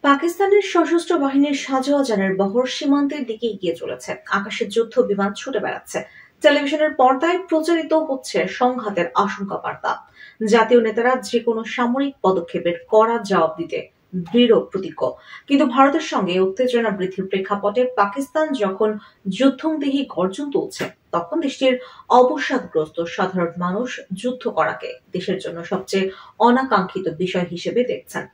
পাকিস্তানের সশস্ত্র বাহিনীর সাঁজোয়া বহর সীমান্তের দিকে এগিয়ে চলেছে। আকাশে যুদ্ধ বিমান ছুটে বেড়াচ্ছে। টেলিভিশনের পর্দায় প্রচারিত হচ্ছে সংঘাতের আশঙ্কা বার্তা। জাতীয় নেতারা যেকোনো সামরিক পদক্ষেপের কড়া জবাব দিতে দৃঢ় প্রতিজ্ঞ। কিন্তু ভারতের সঙ্গে উত্তেজনা বৃদ্ধির প্রেক্ষাপটে পাকিস্তান যখন যুদ্ধংদেহী গর্জন তুলছে, তখন দেশটির অবসাদগ্রস্ত সাধারণ মানুষ যুদ্ধ করাকে দেশের জন্য সবচেয়ে অনাকাঙ্ক্ষিত বিষয় হিসেবে দেখছেন।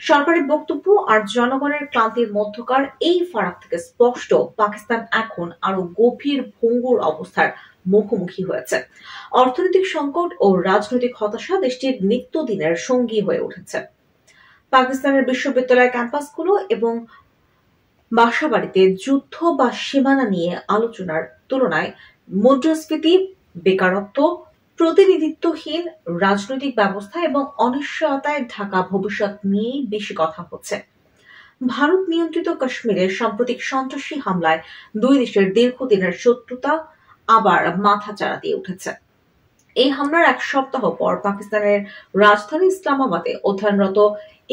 সরকারি বক্তব্য আর জনগণের ক্লান্তির মধ্যকার এই ফারাক থেকে স্পষ্ট, পাকিস্তান এখন আরো গভীর ভঙ্গুর অবস্থার মুখোমুখি হয়েছে। অর্থনৈতিক সংকট ও রাজনৈতিক হতাশা দেশটির নিত্যদিনের সঙ্গী হয়ে উঠেছে। পাকিস্তানের বিশ্ববিদ্যালয় ক্যাম্পাসগুলো এবং বাসাবাড়িতে যুদ্ধ বা সীমানা নিয়ে আলোচনার তুলনায় মুদ্রাস্ফীতি, বেকারত্ব, প্রতিনিধিত্বহীন রাজনৈতিক ব্যবস্থা এবং অনিশ্চয়তায় ঢাকা ভবিষ্যৎ নিয়েই বেশি কথা হচ্ছে। ভারত নিয়ন্ত্রিত কাশ্মীরে সাম্প্রতিক সন্ত্রাসী হামলায় দুই দেশের দীর্ঘদিনের শত্রুতা আবার মাথাচাড়া দিয়ে উঠেছে। এই হামলার এক সপ্তাহ পর পাকিস্তানের রাজধানী ইসলামাবাদে অধ্যয়নরত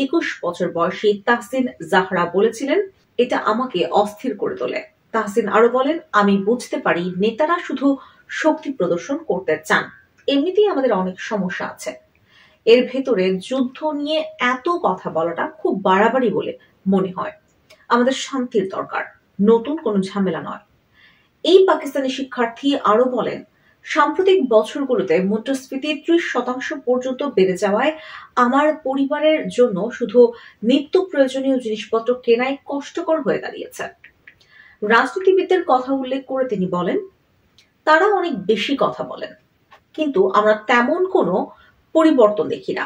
21 বছর বয়সী তাহসিন জাহরা বলেছিলেন, এটা আমাকে অস্থির করে তোলে। তাহসিন আরো বলেন, আমি বুঝতে পারি নেতারা শুধু শক্তি প্রদর্শন করতে চান। এমনিতেই আমাদের অনেক সমস্যা আছে। এর ভেতরে যুদ্ধ নিয়ে এত কথা বলাটা খুব বাড়াবাড়ি বলে মনে হয়। আমাদের শান্তির দরকার, নতুন কোনো ঝামেলা নয়। এই পাকিস্তানি শিক্ষার্থী আরো বলেন, সাম্প্রতিক বছরগুলোতে মুদ্রাস্ফীতি 30% পর্যন্ত বেড়ে যাওয়ায় আমার পরিবারের জন্য শুধু নিত্য প্রয়োজনীয় জিনিসপত্র কেনাই কষ্টকর হয়ে দাঁড়িয়েছে। রাজনীতিবিদদের কথা উল্লেখ করে তিনি বলেন, তারা অনেক বেশি কথা বলেন, কিন্তু আমরা তেমন কোনো পরিবর্তন দেখি না।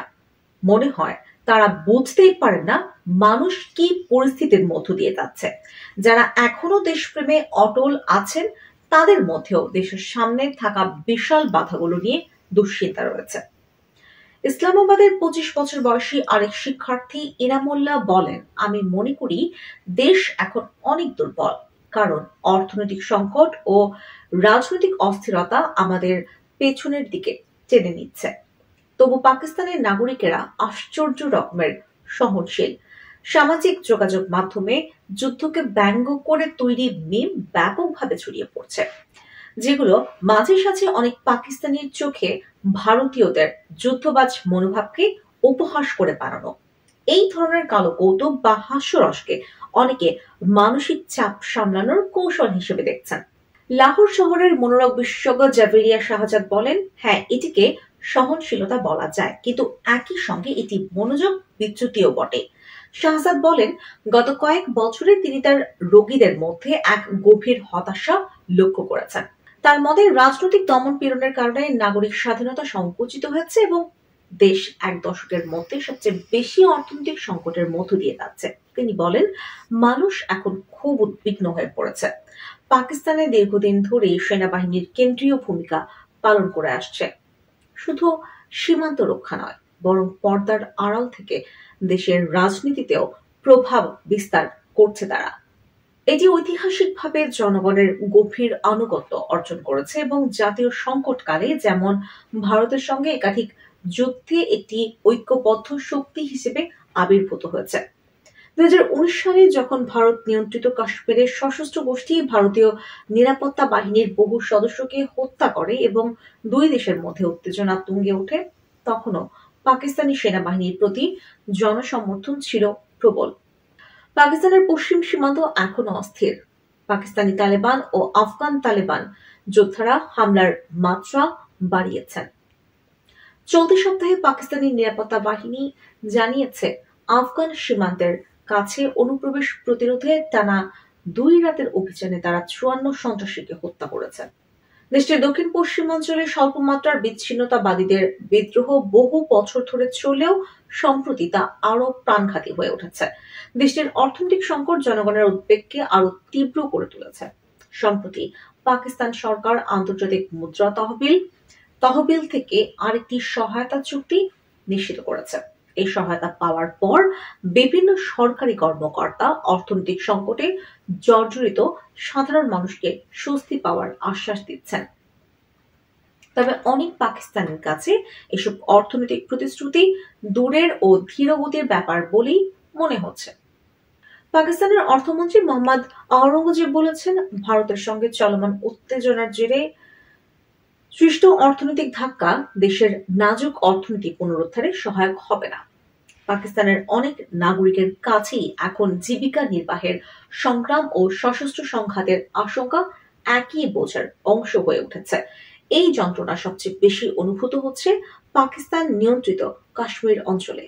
মনে হয় তারা বুঝতেই পারেন না মানুষ কি পরিস্থিতির মধ্য দিয়ে যাচ্ছে। যারা এখনো দেশপ্রেমে অটল আছেন, তাদের মধ্যেও দেশের সামনে থাকা বিশাল বাধাগুলো নিয়ে দুশ্চিন্তা রয়েছে। ইসলামাবাদের 25 বছর বয়সী আরেক শিক্ষার্থী ইনামুল্লাহ বলেন, আমি মনে করি দেশ এখন অনেক দুর্বল, কারণ অর্থনৈতিক সংকট ও রাজনৈতিক অস্থিরতা আমাদের পেছনের দিকে টেনে নিচ্ছে। তবু পাকিস্তানের নাগরিকেরা আশ্চর্য রকমের সহনশীল। সামাজিক যোগাযোগ মাধ্যমে যুদ্ধকে ব্যঙ্গ করে তৈরি মিম ব্যাপকভাবে ছড়িয়ে পড়ছে, যেগুলো মাঝে সাঝে অনেক পাকিস্তানির চোখে ভারতীয়দের যুদ্ধবাজ মনোভাবকে উপহাস করে বানানো। এই ধরনের কালো কৌতুক বা হাস্যরসকে অনেকে মানসিক চাপ সামলানোর কৌশল হিসেবে দেখছেন। লাহোর শহরের মনোরোগ বিশেষজ্ঞ জাভেরিয়া শাহজাদ বলেন, হ্যাঁ, এটিকে সহনশীলতা বলা যায়, কিন্তু একই সঙ্গে এটি মনোযোগ বিচ্যুতিও বটে। শাহজাদ বলেন, গত কয়েক বছরে তিনি তার রোগীদের মধ্যে এক গভীর হতাশা লক্ষ্য করেছেন। তার মতে রাজনৈতিক দমন পীড়নের কারণে নাগরিক স্বাধীনতা সংকুচিত হয়েছে এবং দেশ এক দশকের মধ্যে সবচেয়ে বেশি অর্থনৈতিক সংকটের মধ্য দিয়ে যাচ্ছে। তিনি বলেন, মানুষ এখন খুব উদ্বিগ্ন হয়ে পড়েছে। পাকিস্তানে দীর্ঘদিন ধরে সেনাবাহিনীর কেন্দ্রীয় ভূমিকা পালন করে আসছে। শুধু সীমান্ত রক্ষা নয়, বরং পর্দার আড়াল থেকে দেশের রাজনীতিতেও প্রভাব বিস্তার করছে তারা। এটি ঐতিহাসিকভাবে জনগণের গভীর আনুগত্য অর্জন করেছে এবং জাতীয় সংকটকালে যেমন ভারতের সঙ্গে একাধিক যুদ্ধে একটি ঐক্যবদ্ধ শক্তি হিসেবে আবির্ভূত হয়েছে। 2019 সালে যখন ভারত নিয়ন্ত্রিত কাশ্মীরের সশস্ত্র গোষ্ঠী ভারতীয় নিরাপত্তা বাহিনীর বহু সদস্যকে হত্যা করে এবং দুই দেশের মধ্যে উত্তেজনা তুঙ্গে ওঠে, তখনও পাকিস্তানি সেনাবাহিনীর প্রতি জনসমর্থন ছিল প্রবল। পাকিস্তানের পশ্চিম সীমান্ত এখনো অস্থির। পাকিস্তানি তালেবান ও আফগান তালেবান যোদ্ধারা হামলার মাত্রা বাড়িয়েছেন। চলতি সপ্তাহে পাকিস্তানি নিরাপত্তা বাহিনী জানিয়েছে, আফগান সীমান্তের কাছে অনুপ্রবেশ প্রতিরোধে টানা 2 রাতের অভিযানে তারা 54 সন্ত্রাসীকে হত্যা করেছে। দেশটির দক্ষিণ পশ্চিমাঞ্চলে স্বল্পমাত্রার বিচ্ছিন্নতাবাদীদের বিদ্রোহ বহু বছর ধরে চলেও সম্প্রতি তা আরো প্রাণঘাতী হয়ে উঠেছে। দেশটির অর্থনৈতিক সংকট জনগণের উদ্বেগকে আরো তীব্র করে তুলেছে। সম্প্রতি পাকিস্তান সরকার আন্তর্জাতিক মুদ্রা তহবিল থেকে আরেকটি সহায়তা চুক্তি নিশ্চিত করেছে। এই সহায়তা পাওয়ার পর বিভিন্ন সরকারি কর্মকর্তা অর্থনৈতিক সংকটে জর্জরিত সাধারণ মানুষকে স্বস্তি পাওয়ার আশ্বাস দিচ্ছেন। তবে অনেক পাকিস্তানের কাছে এসব অর্থনৈতিক প্রতিশ্রুতি দূরের ও ধীরগতির ব্যাপার বলেই মনে হচ্ছে। পাকিস্তানের অর্থমন্ত্রী মোহাম্মদ আওরঙ্গজেব বলেছেন, ভারতের সঙ্গে চলমান উত্তেজনার জেরে সৃষ্ট অর্থনৈতিক ধাক্কা দেশের নাজুক অর্থনীতি পুনরুদ্ধারে সহায়ক হবে না। পাকিস্তানের অনেক নাগরিকের কাছেই এখন জীবিকা নির্বাহের সংগ্রাম ও সশস্ত্র সংঘাতের আশঙ্কা একই বোঝার অংশ হয়ে উঠেছে। এই যন্ত্রণা সবচেয়ে বেশি অনুভূত হচ্ছে পাকিস্তান নিয়ন্ত্রিত কাশ্মীর অঞ্চলে।